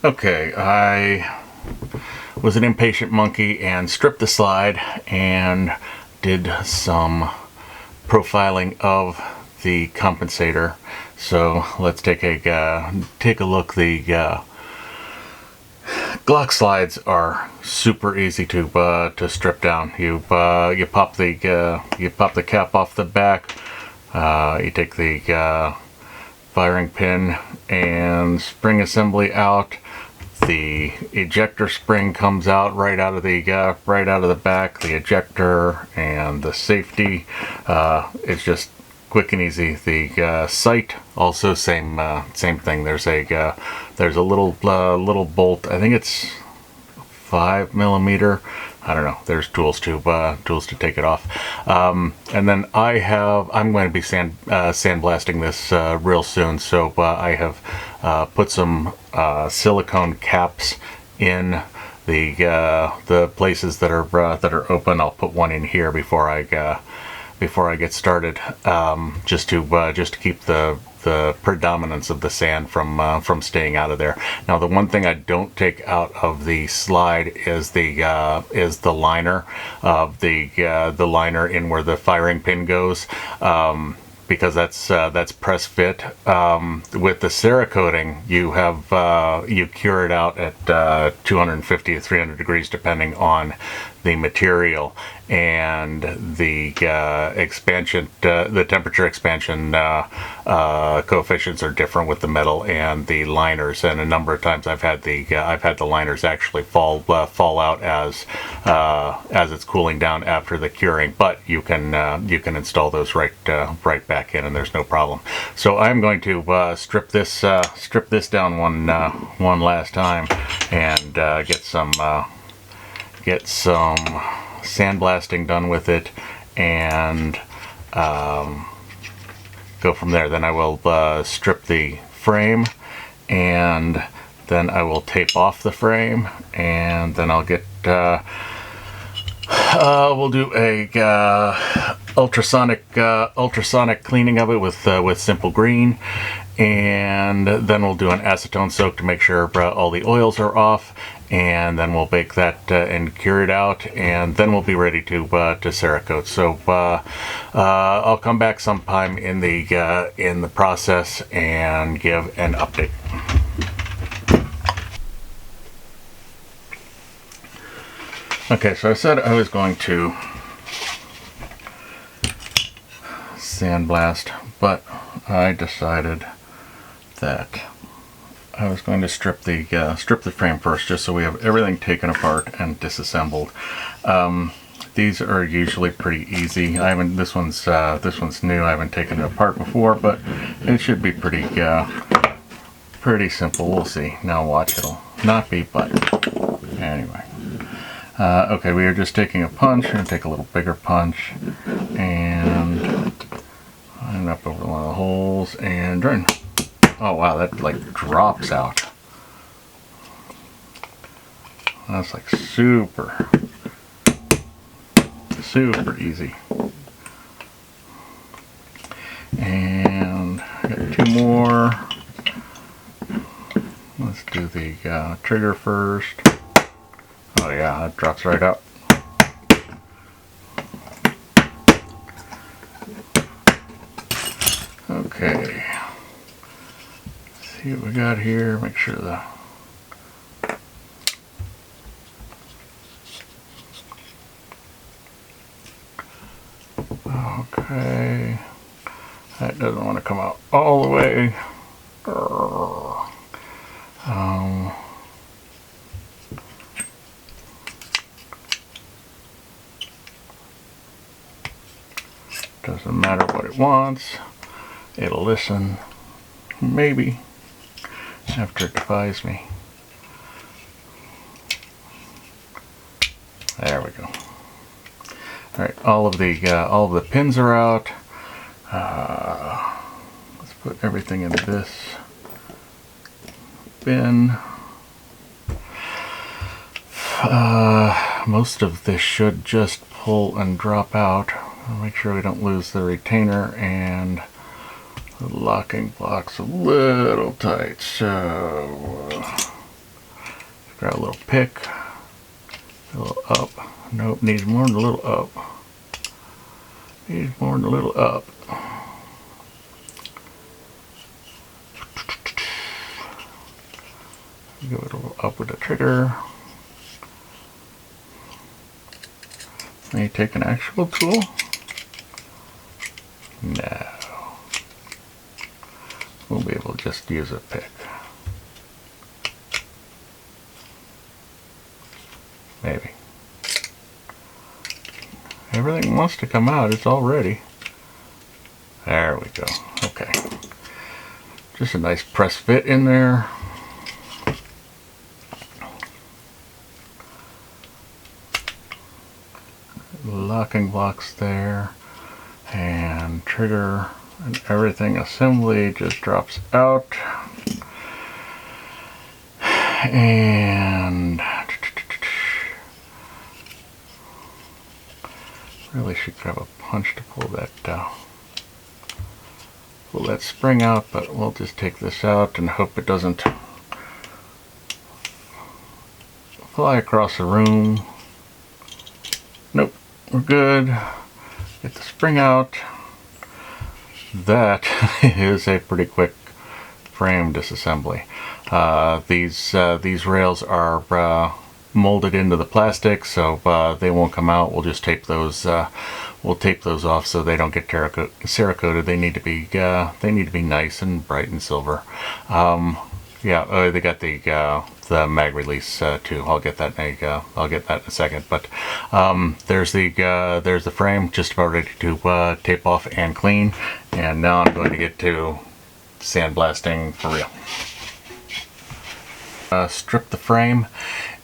Okay, I was an impatient monkey and stripped the slide and did some profiling of the compensator. So let's take a look. The Glock slides are super easy to strip down. You pop the cap off the back. You take the firing pin and spring assembly out. The ejector spring comes out right out of the back. The ejector and the safety. It's just quick and easy. The sight also same thing. There's a little bolt. I think it's 5mm. I don't know. There's tools to take it off. And then I'm going to be sandblasting this real soon. So I have put some silicone caps in the places that are open. I'll put one in here before I get started, just to keep the predominance of the sand from staying out of there. Now, the one thing I don't take out of the slide is the liner of the liner in where the firing pin goes, because that's press fit. With the Cerakoting, you cure it out at 250 to 300 degrees depending on the material, and the temperature expansion coefficients are different with the metal and the liners. And a number of times I've had the liners actually fall out as it's cooling down after the curing. But you can install those right back in, and there's no problem. So I'm going to strip this down one last time and get some sandblasting done with it, and go from there. Then I will strip the frame, and then I will tape off the frame, and then I'll get we'll do a ultrasonic cleaning of it with Simple Green, and then we'll do an acetone soak to make sure all the oils are off, and then we'll bake that and cure it out, and then we'll be ready to Cerakote. So I'll come back sometime in the process and give an update. Okay, so I said I was going to sandblast, but I decided that I was going to strip the frame first, just so we have everything taken apart and disassembled. These are usually pretty easy. This one's new. I haven't taken it apart before, but it should be pretty simple. We'll see. Now watch, it'll not be, but anyway. Okay, we are just taking a punch. We're going to take a little bigger punch and line up over one of the holes and turn. Oh wow, that like drops out. That's like super easy. And I got two more. Let's do the trigger first. Oh yeah, that drops right out. Okay. See what we got here. Make sure the okay. That doesn't want to come out all the way. Doesn't matter what it wants. It'll listen. Maybe. After it defies me. There we go. Alright, all of the pins are out. Let's put everything in this bin. Most of this should just pull and drop out. I'll make sure we don't lose the retainer, and the locking block's a little tight, so Grab a little pick, a little up. Nope, needs more than a little up. Needs more than a little up. Go a little up with the trigger. May you take an actual tool? No. We'll be able to just use a pick. Maybe. Everything wants to come out. It's all ready. There we go. Okay. Just a nice press fit in there. Locking blocks there. And trigger and everything assembly just drops out. And really should grab a punch to pull that spring out, but we'll just take this out and hope it doesn't fly across the room. Nope, we're good. Get the spring out. That is a pretty quick frame disassembly. These rails are molded into the plastic, so they won't come out. We'll just tape those. We'll tape those off so they don't get Cerakoted. They need to be nice and bright and silver. Yeah, they got the mag release too. I'll get that in a second. But there's the frame, just about ready to tape off and clean. And now I'm going to get to sandblasting for real. Strip the frame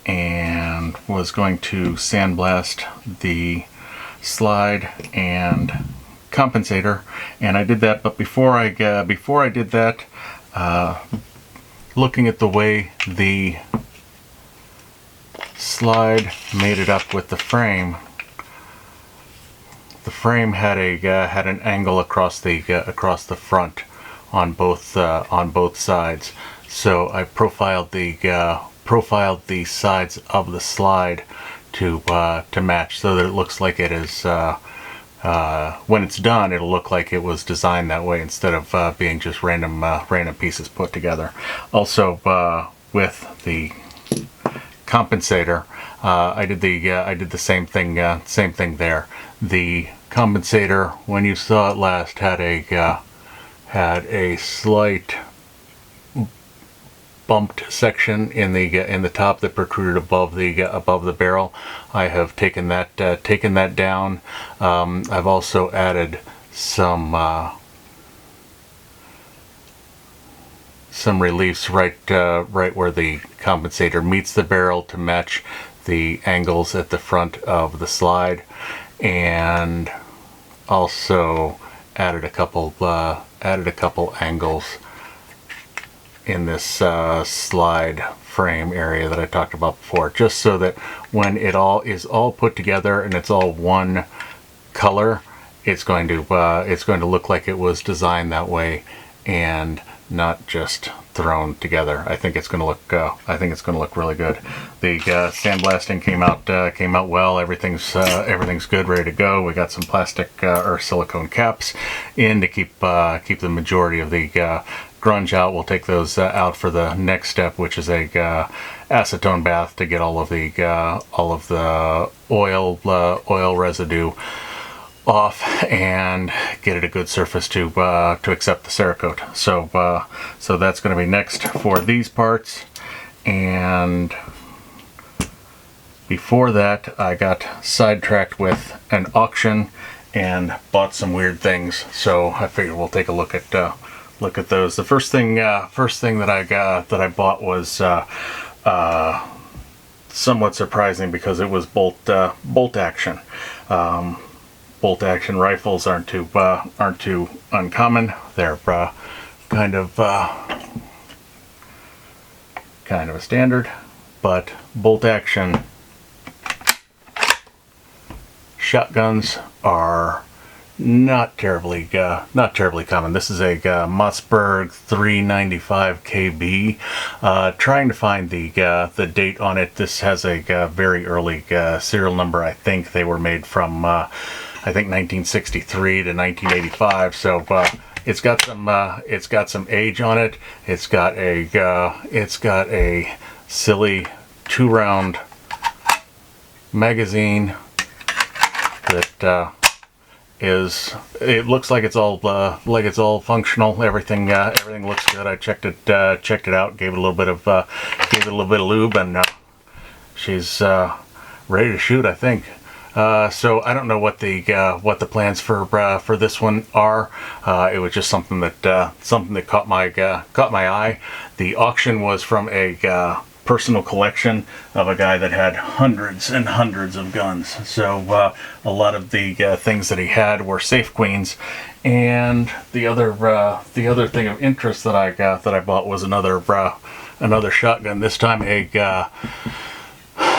and was going to sandblast the slide and compensator, and I did that. But before I did that, looking at the way the slide made it up with the frame had an angle across the front on both sides. So I profiled the sides of the slide to match, so that it looks like it is. When it's done, it'll look like it was designed that way instead of being just random pieces put together. Also, with the compensator, I did the same thing there. The compensator, when you saw it last, had a slight bumped section in the top that protruded above the barrel. I have taken that down. I've also added some reliefs right where the compensator meets the barrel to match the angles at the front of the slide, and also added a couple angles in this slide frame area that I talked about before, just so that when it all is put together and it's all one color, it's going to look like it was designed that way and not just thrown together. I think it's going to look really good. The sandblasting came out well. Everything's good, ready to go. We got some plastic or silicone caps in to keep the majority of the grunge out. We'll take those out for the next step, which is a acetone bath to get all of the oil residue off and get it a good surface to accept the Cerakote. So that's going to be next for these parts. And before that, I got sidetracked with an auction and bought some weird things. So I figured we'll take a look at those. The first thing that I bought was somewhat surprising because it was bolt action. Bolt action rifles aren't too uncommon. They're kind of a standard, but bolt action shotguns are not terribly common. This is a Mossberg 395 KB. Trying to find the date on it. This has a very early serial number. I think they were made from I think 1963 to 1985. So it's got some age on it. It's got a silly 2-round magazine that it looks like it's all functional. Everything looks good. I checked it out, gave it a little bit of lube, and she's ready to shoot, I think. So I don't know what the plans for this one are. It was just something that caught my eye. The auction was from a personal collection of a guy that had hundreds and hundreds of guns. So a lot of the things that he had were safe queens, and the other thing of interest that I bought was another shotgun. This time a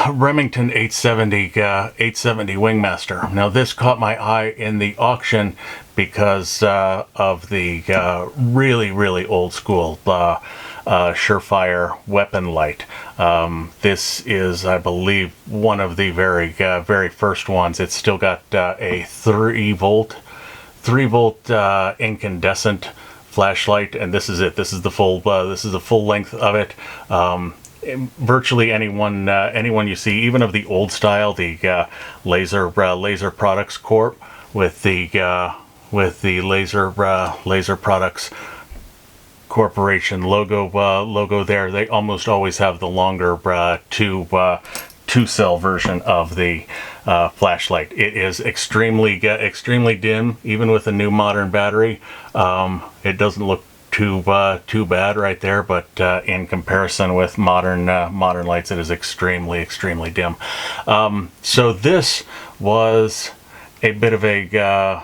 Remington 870 Wingmaster. Now this caught my eye in the auction because of the really old school Surefire weapon light. This is, I believe, one of the very first ones. It's still got a 3 volt incandescent flashlight, and this is it. This is the full length of it. Virtually anyone you see, even of the old style, the Laser Products Corp with the Laser Products Corporation logo there, they almost always have the longer two cell version of the flashlight. It is extremely dim, even with a new modern battery. It doesn't look too bad right there, but in comparison with modern lights, it is extremely dim. So this was a bit of a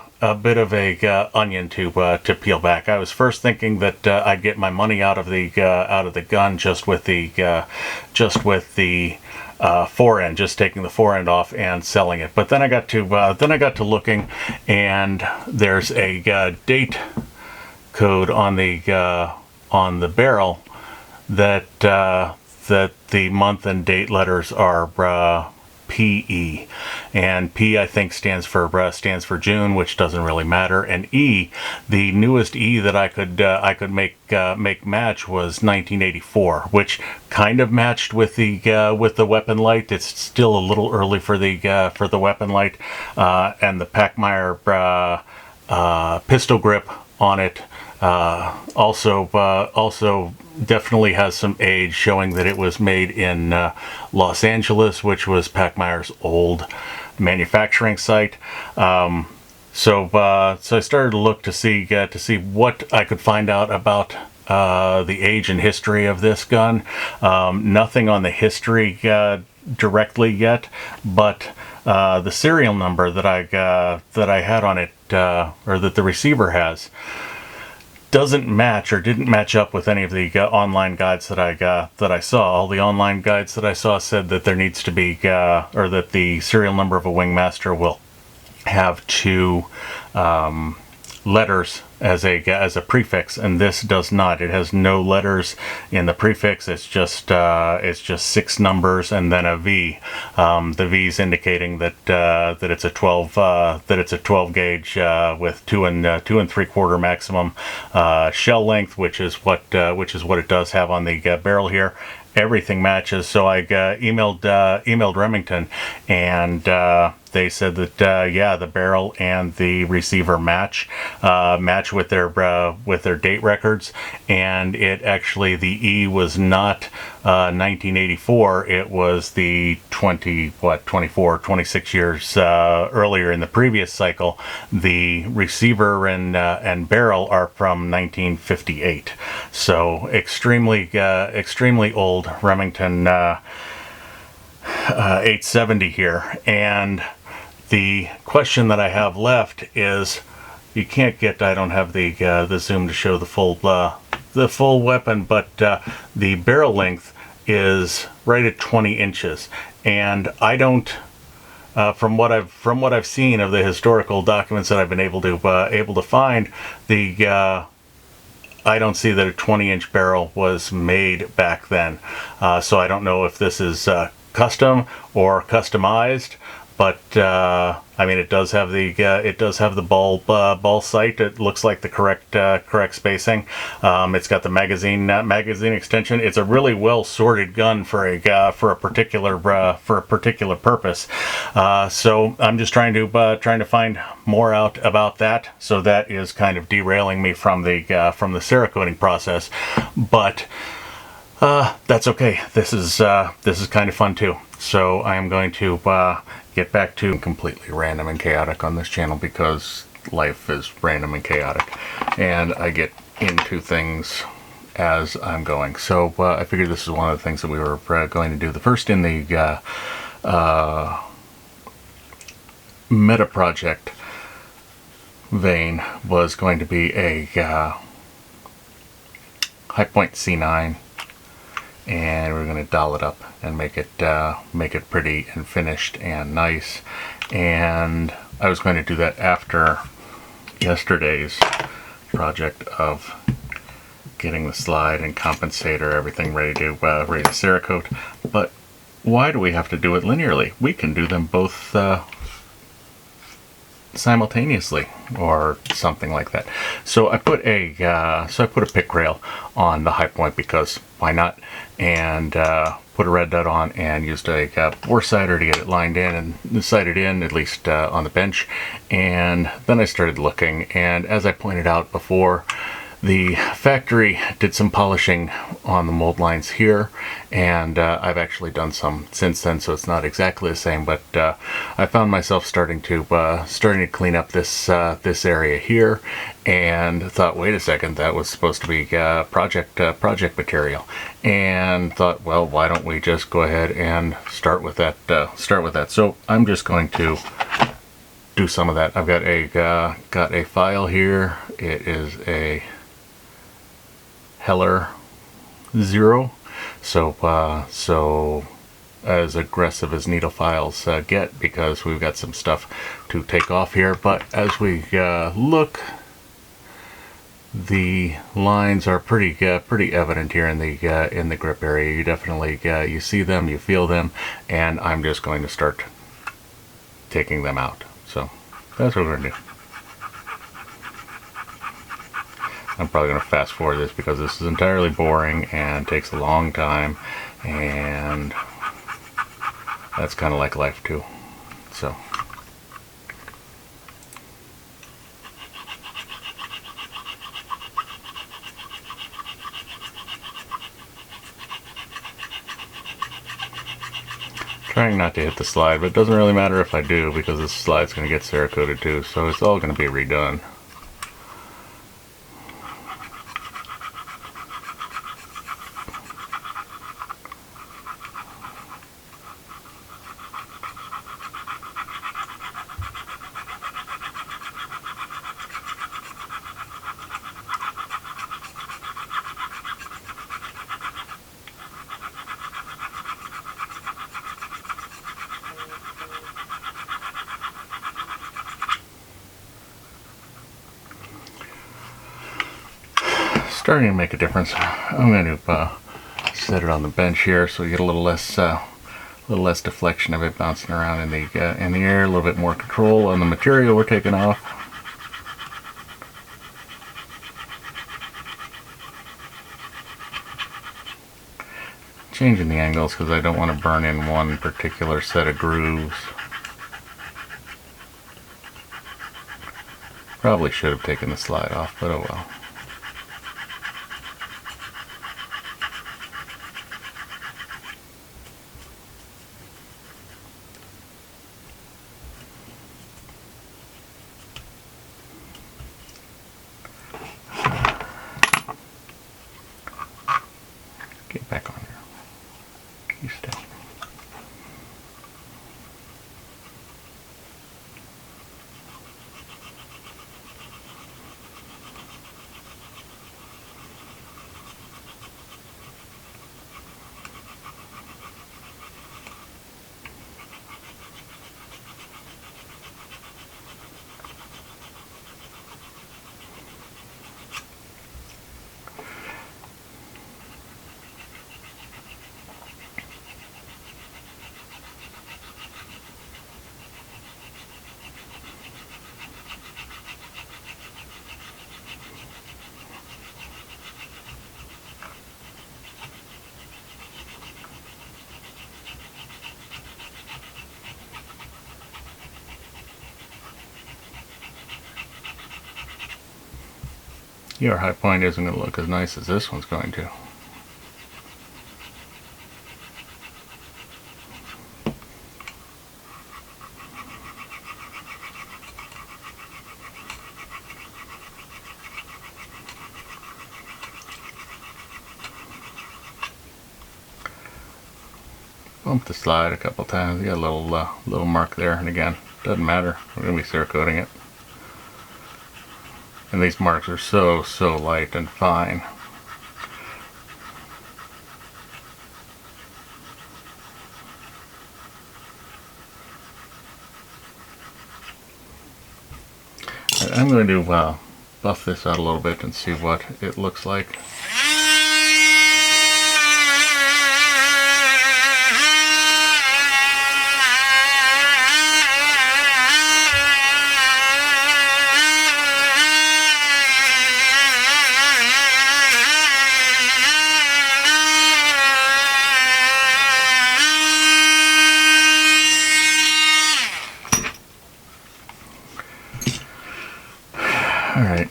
onion to peel back. I was first thinking that I'd get my money out of the gun just with the forend, just taking the forend off and selling it. But then I got to looking, and there's a date code on the barrel that the month and date letters are PE, and P I think stands for June, which doesn't really matter, and E, the newest E that I could make match was 1984, which kind of matched with the weapon light. It's still a little early for the weapon light, and the Pachmeyer pistol grip on it also definitely has some age, showing that it was made in Los Angeles, which was Pachmeyer's old manufacturing site. So I started to look to see what I could find out about the age and history of this gun. Nothing on the history directly yet, but the serial number that I had on it, or that the receiver has, doesn't match, or didn't match up with any of the online guides that I saw. All the online guides that I saw said that there needs to be, or that the serial number of a Wingmaster will have 2 letters as a prefix, and this does not. It has no letters in the prefix. It's just 6 numbers and then a V. The V's indicating that it's a 12 gauge with 2 and 3/4 maximum shell length, which is what it does have on the barrel here. Everything matches, so I emailed Remington, and they said that yeah, the barrel and the receiver match with their date records, and it actually, the E was not 1984. It was the 26 years earlier in the previous cycle. The receiver and barrel are from 1958, so extremely old Remington 870 here. And the question that I have left is, you can't get, I don't have the zoom to show the full weapon, but the barrel length is right at 20 inches, and I don't from what I've seen of the historical documents that I've been able to find, the I don't see that a 20-inch barrel was made back then. So I don't know if this is custom or customized, but I mean, it does have the ball sight. It looks like the correct spacing. It's got the magazine extension. It's a really well sorted gun for a particular purpose. So I'm just trying to find more out about that. So that is kind of derailing me from the Cerakoting process, but that's okay. This is kind of fun too. So I am going to get back to completely random and chaotic on this channel, because life is random and chaotic, and I get into things as I'm going. So I figured this is one of the things that we were going to do. The first in the meta project vein was going to be a HiPoint C9, and we're going to doll it up and make it pretty and finished and nice. And I was going to do that after yesterday's project of getting the slide and compensator, everything ready to Cerakote. But why do we have to do it linearly? We can do them both simultaneously or something like that. So I put a pick rail on the HiPoint, because why not, and put a red dot on and used a bore sighter to get it lined in and sighted in, at least on the bench. And then I started looking, and as I pointed out before, the factory did some polishing on the mold lines here, and I've actually done some since then, so it's not exactly the same, but I found myself starting to clean up this area here, and thought, wait a second, that was supposed to be project material, and thought, well, why don't we just go ahead and start with that. So I'm just going to do some of that. I've got a file here. It is a Heller 0, so as aggressive as needle files get, because we've got some stuff to take off here. But as we look, the lines are pretty evident here in the grip area. You definitely you see them, you feel them, and I'm just going to start taking them out. So that's what we're gonna do. I'm probably going to fast forward this, because this is entirely boring and takes a long time, and that's kind of like life too. So trying not to hit the slide, but it doesn't really matter if I do, because this slide's going to get Cerakoted too, so it's all going to be redone. Starting to make a difference. I'm going to set it on the bench here, so you get a little less deflection of it bouncing around in the air, a little bit more control on the material we're taking off. Changing the angles because I don't want to burn in one particular set of grooves. Probably should have taken the slide off, but oh well. Get back on there. You stay. your HiPoint isn't going to look as nice as this one's going to. Bump the slide a couple times. You got a little mark there, and again, doesn't matter. We're going to be Cerakoting it. And these marks are so light and fine. I'm going to buff this out a little bit and see what it looks like. Alright,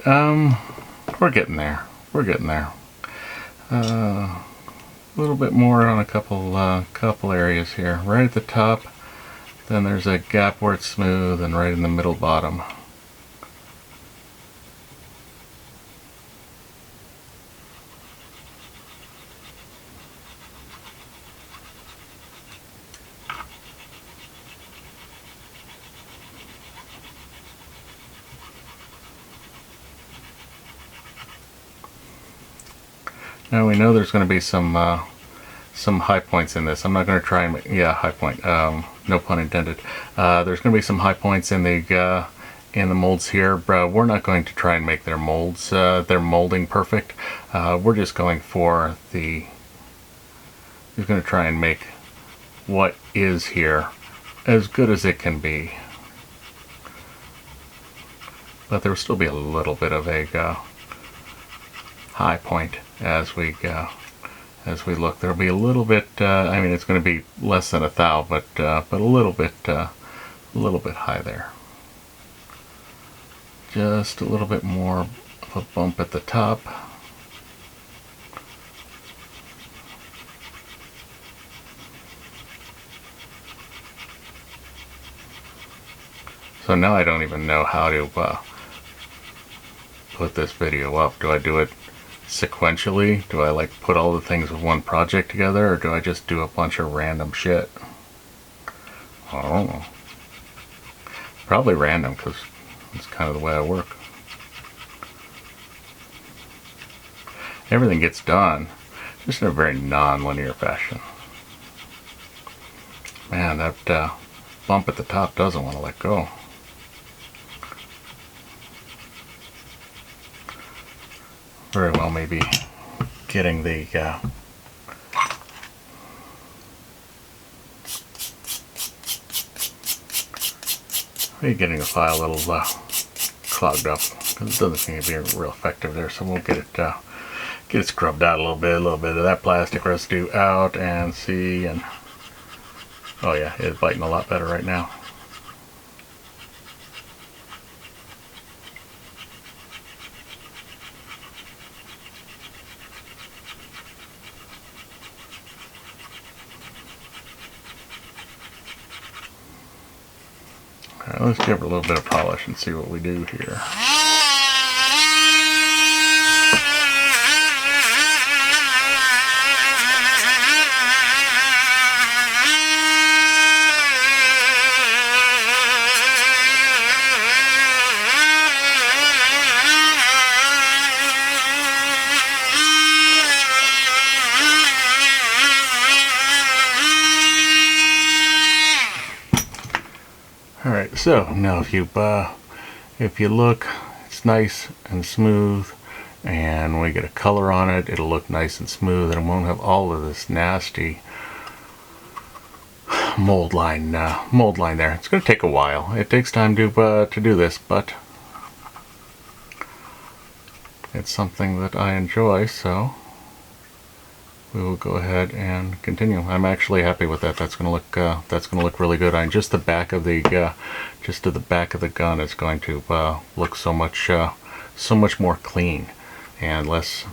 we're getting there. We're getting there. A little bit more on a couple areas here. Right at the top, then there's a gap where it's smooth, and right in the middle bottom. Now we know there's going to be some high points in this. I'm not going to try and make, yeah, high point. No pun intended. There's going to be some high points in the molds here. We're not going to try and make their molds, their molding perfect. We're just going for the. We're going to try and make what is here as good as it can be. But there will still be a little bit of a high point as we look. There'll be a little bit. I mean, it's going to be less than a thou, but a little bit high there. Just a little bit more of a bump at the top. So now I don't even know how to put this video up. Do I do it sequentially? Do I like put all the things of one project together, or do I just do a bunch of random shit? I don't know. Probably random, because it's kind of the way I work. Everything gets done just in a very non-linear fashion. Man, that bump at the top doesn't want to let go. Very well, maybe getting the maybe getting the file a little clogged up, because it doesn't seem to be real effective there. So we'll get it scrubbed out a little bit of that plastic residue out, and see. And oh yeah, it's biting a lot better right now. Alright, let's give it a little bit of polish and see what we do here. Alright, so now if you look, it's nice and smooth, and when we get a color on it, it'll look nice and smooth, and it won't have all of this nasty mold line there. It's going to take a while. It takes time to do this, but it's something that I enjoy, so we will go ahead and continue. I'm actually happy with that. That's going to look really good. On just the back of the just to the back of the gun is going to look so much more clean. and less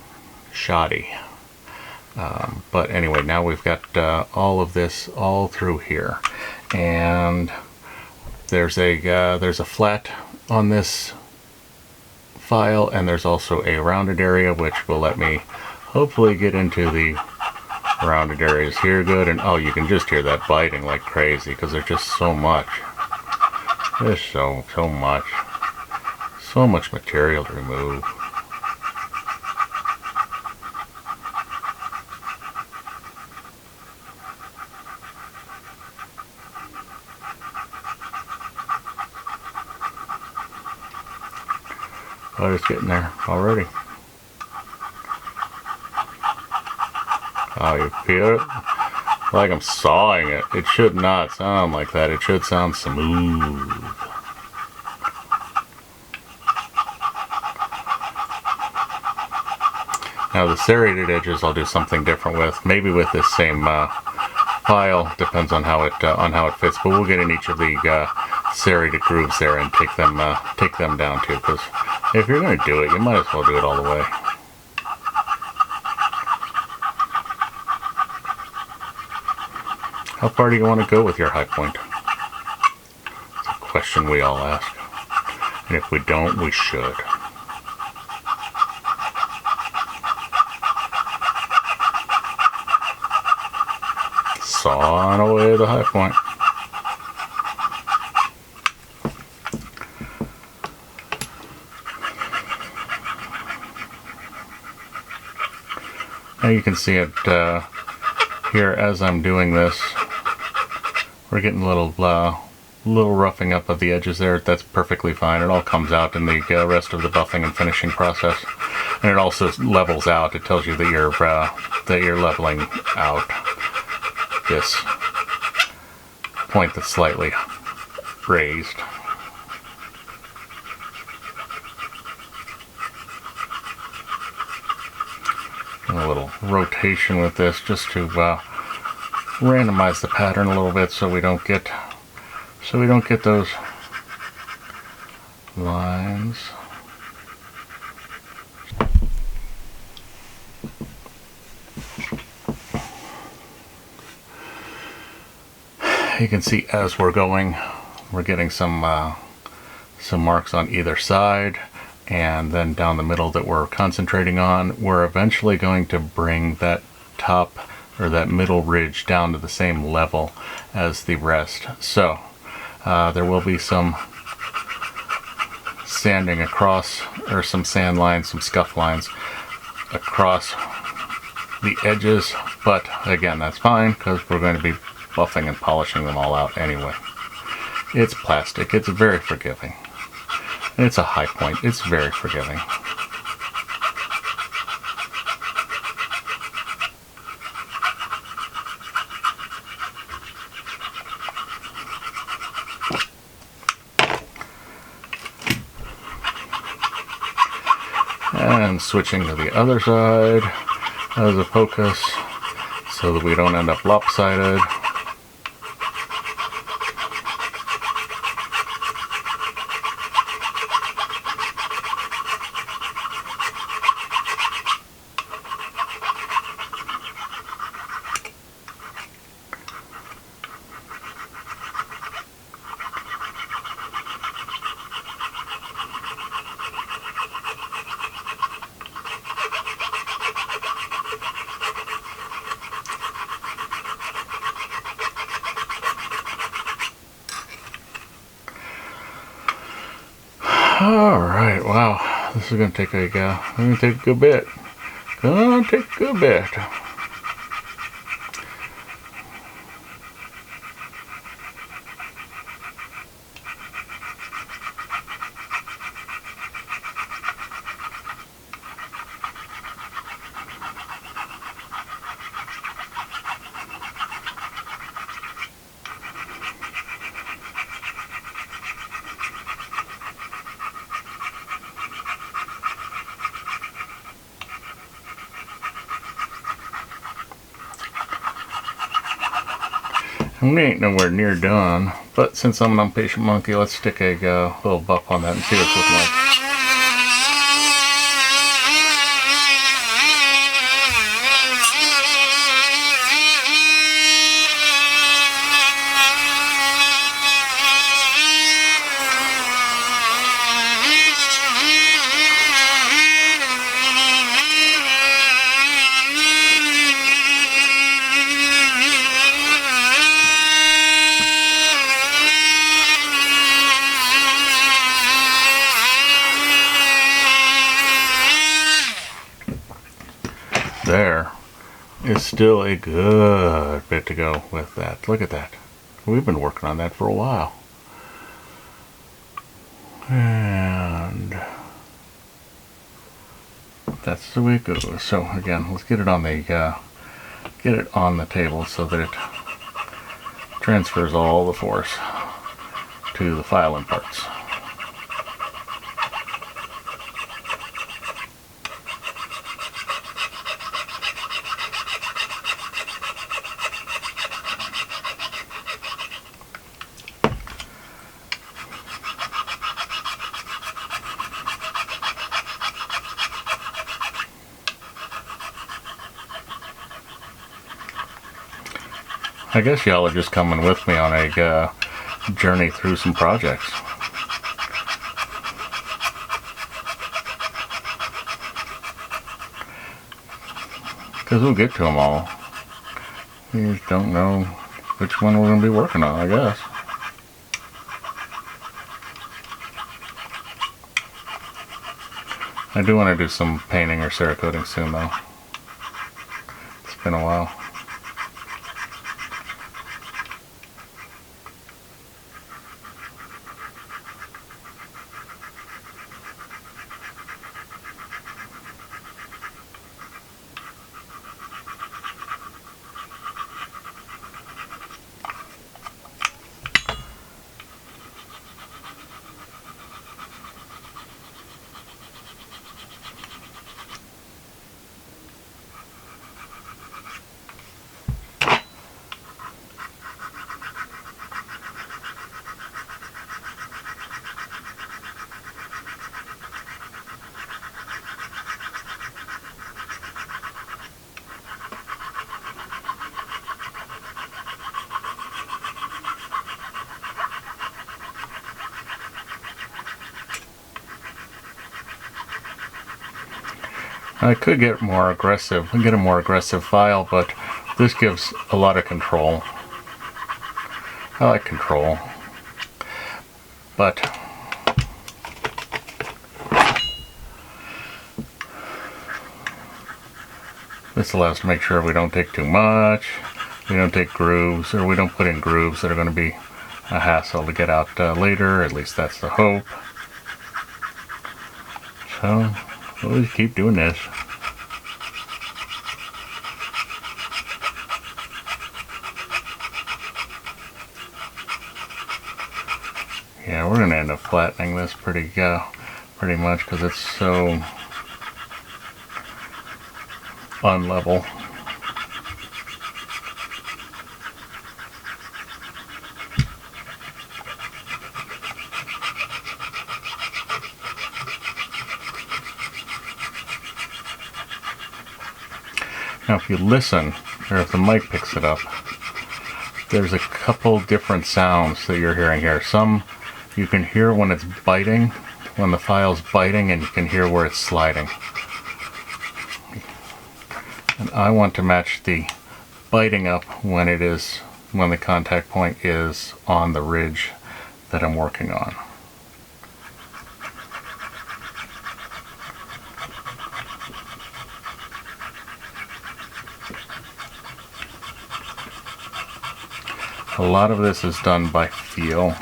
shoddy. But anyway, now we've got all of this all through here, and there's a flat on this file, and there's also a rounded area, which will let me hopefully get into the rounded areas here good. And oh, you can just hear that biting like crazy because there's just so much. There's so much material to remove. Oh, it's getting there already. Oh, you feel it? Like I'm sawing it. It should not sound like that. It should sound smooth. Now the serrated edges I'll do something different with. Maybe with this same file. Depends on how it fits. But we'll get in each of the serrated grooves there and take them down too. Because if you're going to do it, you might as well do it all the way. How far do you want to go with your HiPoint? It's a question we all ask. And if we don't, we should. Sawing away the HiPoint. Now you can see it here as I'm doing this. We're getting a little roughing up of the edges there. That's perfectly fine. It all comes out in the rest of the buffing and finishing process, and it also levels out. It tells you that you're leveling out this point that's slightly raised. A little rotation with this just to randomize the pattern a little bit so we don't get those lines. You can see as we're going, we're getting some marks on either side, and then down the middle that we're concentrating on. We're eventually going to bring that top or that middle ridge down to the same level as the rest. So there will be some sanding across, or some sand lines, some scuff lines across the edges, but again, that's fine because we're going to be buffing and polishing them all out anyway. It's plastic, it's very forgiving. It's a HiPoint, it's very forgiving. And switching to the other side as a focus so that we don't end up lopsided. Alright, wow, this is going to take a good bit. Gonna take a good bit. We ain't nowhere near done, but since I'm an impatient monkey, let's stick a little buff on that and see what it's looking like. there is still a good bit to go with that. Look at that. We've been working on that for a while. And that's the way it goes. So again, let's get it on the table so that it transfers all the force to the filing parts. I guess y'all are just coming with me on a journey through some projects. Because we'll get to them all. We just don't know which one we're going to be working on, I guess. I do want to do some painting or Cerakoting soon though. It's been a while. I could get more aggressive and get a more aggressive file, but this gives a lot of control. I like control, but this allows us to make sure we don't take too much, we don't take grooves, or we don't put in grooves that are going to be a hassle to get out later. At least that's the hope. So we'll just keep doing this. Yeah, we're going to end up flattening this pretty much because it's so unlevel. Now if you listen, or if the mic picks it up, there's a couple different sounds that you're hearing here. Some you can hear when it's biting, when the file's biting, and you can hear where it's sliding. And I want to match the biting up when the contact point is on the ridge that I'm working on. A lot of this is done by feel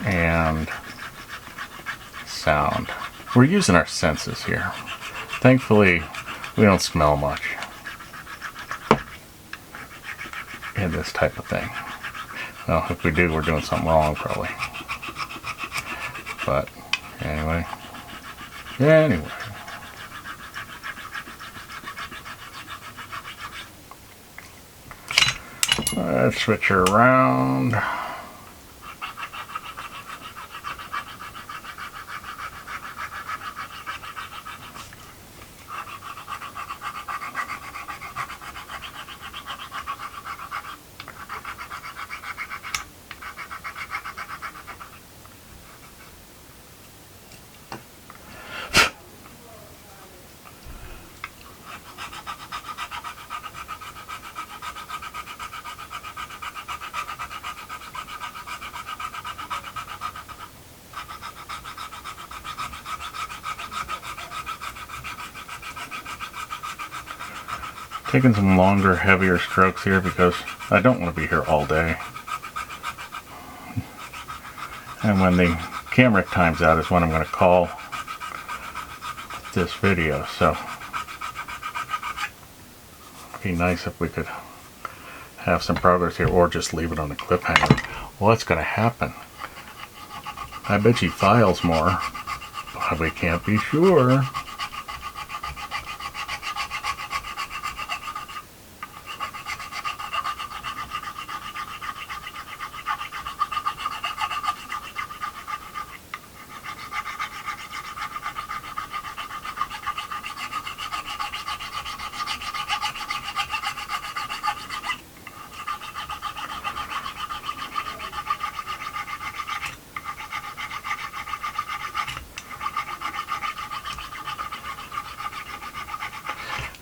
and sound. We're using our senses here. Thankfully, we don't smell much in this type of thing. Well, if we do, we're doing something wrong probably. But anyway. Let's switch her around. Taking some longer, heavier strokes here because I don't want to be here all day. And when the camera times out is when I'm going to call this video. So it'd be nice if we could have some progress here, or just leave it on the cliffhanger. What's going to happen? I bet she files more, but we can't be sure.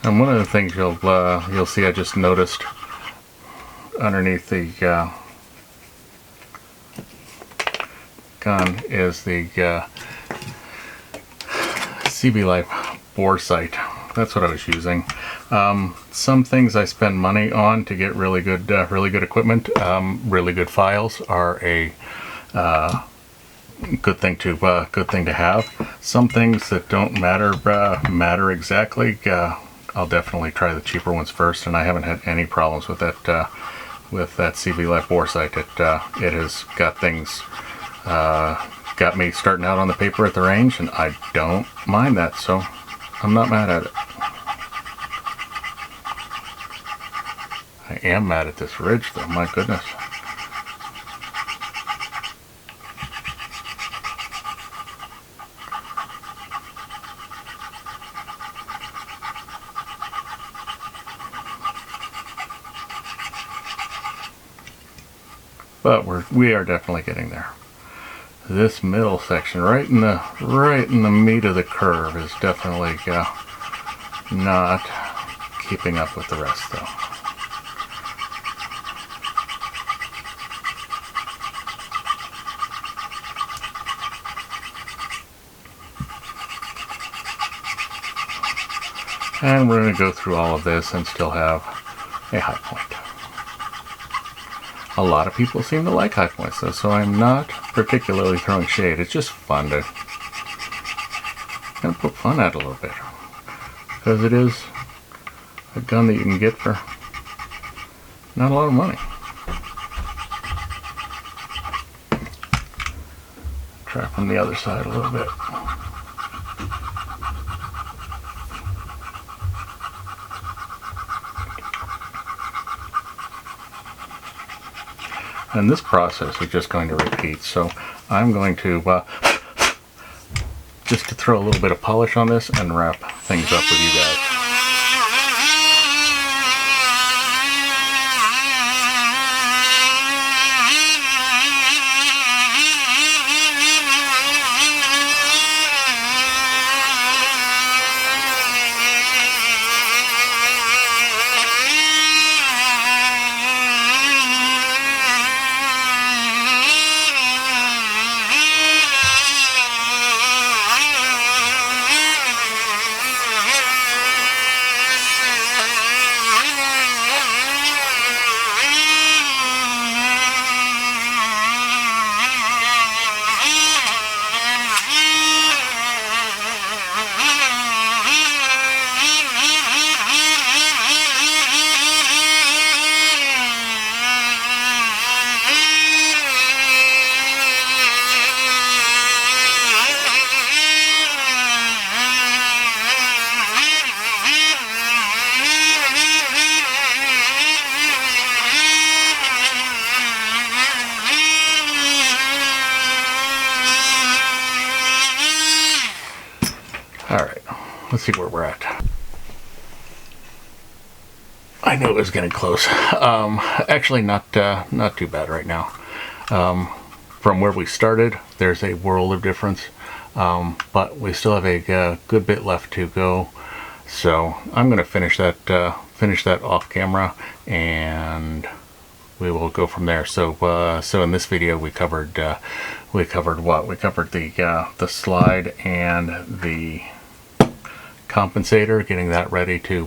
And one of the things you'll see, I just noticed underneath the gun is the CB Life bore sight. That's what I was using. Some things I spend money on to get really good equipment. Really good files are a good thing to have. Some things that don't matter exactly. I'll definitely try the cheaper ones first, and I haven't had any problems with that CB Life bore sight. It has got things, got me starting out on the paper at the range, and I don't mind that, so I'm not mad at it. I am mad at this ridge though, my goodness. But we are definitely getting there. This middle section, right in the meat of the curve, is definitely not keeping up with the rest, though. And we're going to go through all of this and still have a high point. A lot of people seem to like high points though, so I'm not particularly throwing shade. It's just fun to kind of poke fun at a little bit, because it is a gun that you can get for not a lot of money. Try from the other side a little bit. And this process is just going to repeat, so I'm going to just to throw a little bit of polish on this and wrap things up with you guys. Alright, let's see where we're at. I knew it was getting close. Actually, not too bad right now. From where we started, there's a world of difference, but we still have a good bit left to go. So I'm going to finish that off camera, and we will go from there. So so in this video we covered what? We covered the slide and the compensator, getting that ready to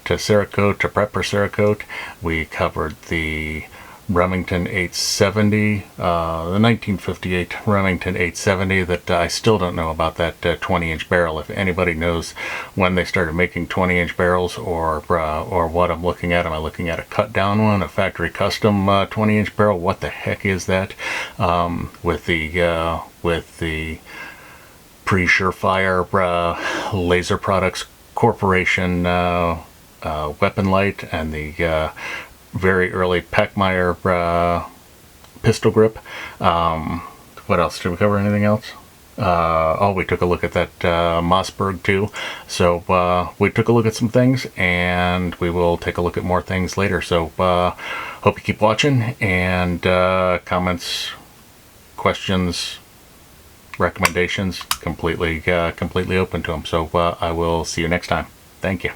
to Cerakote, to prep for Cerakote. We covered the Remington 870, the 1958 Remington 870 that I still don't know about that 20-inch barrel. If anybody knows when they started making 20-inch barrels or what I'm looking at, am I looking at a cut down one, a factory custom 20-inch barrel? What the heck is that? With the pre-Surefire Laser Products Corporation weapon light and the very early Peckmeyer pistol grip. What else? Did we cover anything else? Oh, we took a look at that Mossberg too. So we took a look at some things, and we will take a look at more things later. So hope you keep watching, and comments, questions, recommendations, completely open to them. So I will see you next time. Thank you.